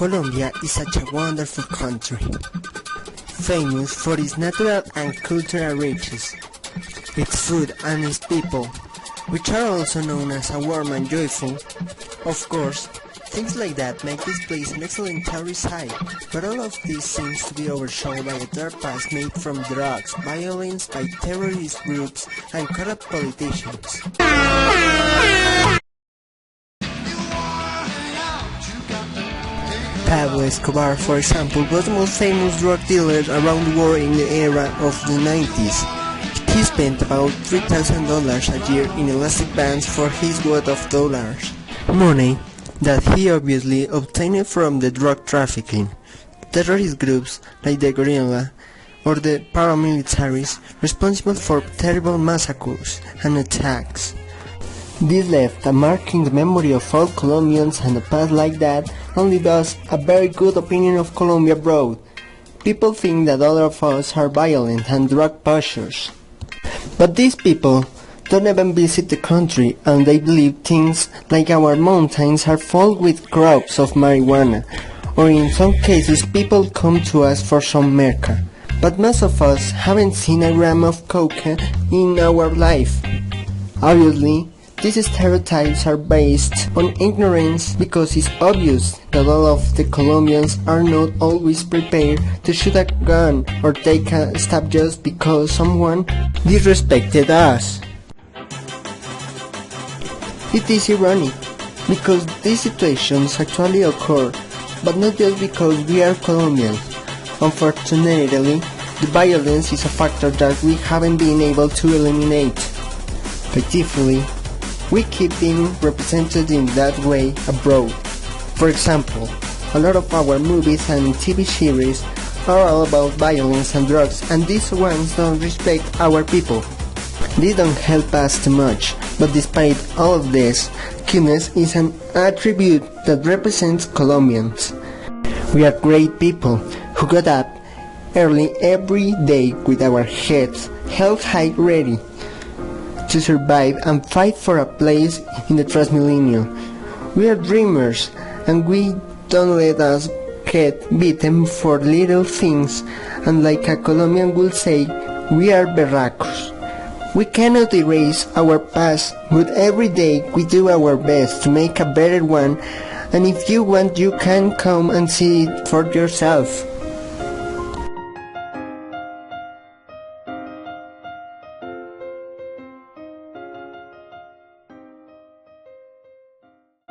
Colombia is such a wonderful country, famous for its natural and cultural riches, its food and its people, which are also known as warm and joyful. Of course, things like that make this place an excellent tourist site, but all of this seems to be overshadowed by a dark past made from drugs, violence by terrorist groups, and corrupt politicians. Pablo Escobar, for example, was the most famous drug dealer around the world in the era of the 90s. He spent about $3,000 a year in elastic bands for his worth of dollars, money that he obviously obtained from the drug trafficking. Terrorist groups like the guerrilla or the paramilitaries responsible for terrible massacres and attacks. This left a mark in the memory of all Colombians, and a past like that only does a very good opinion of Colombia abroad. People think that all of us are violent and drug pushers. But these people don't even visit the country, and they believe things like our mountains are full with crops of marijuana, or in some cases people come to us for some merca. But most of us haven't seen a gram of coca in our life. Obviously, these stereotypes are based on ignorance, because it's obvious that all of the Colombians are not always prepared to shoot a gun or take a stab just because someone disrespected us. It is ironic, because these situations actually occur, but not just because we are Colombians. Unfortunately, the violence is a factor that we haven't been able to eliminate. Pitifully, we keep being represented in that way abroad. For example, a lot of our movies and TV series are all about violence and drugs, and these ones don't respect our people. They don't help us too much, but despite all of this, kindness is an attribute that represents Colombians. We are great people who got up early every day with our heads held high, ready to survive and fight for a place in the Transmillennium. We are dreamers, and we don't let us get beaten for little things, and like a Colombian would say, we are berracos. We cannot erase our past, but every day we do our best to make a better one, and if you want, you can come and see it for yourself.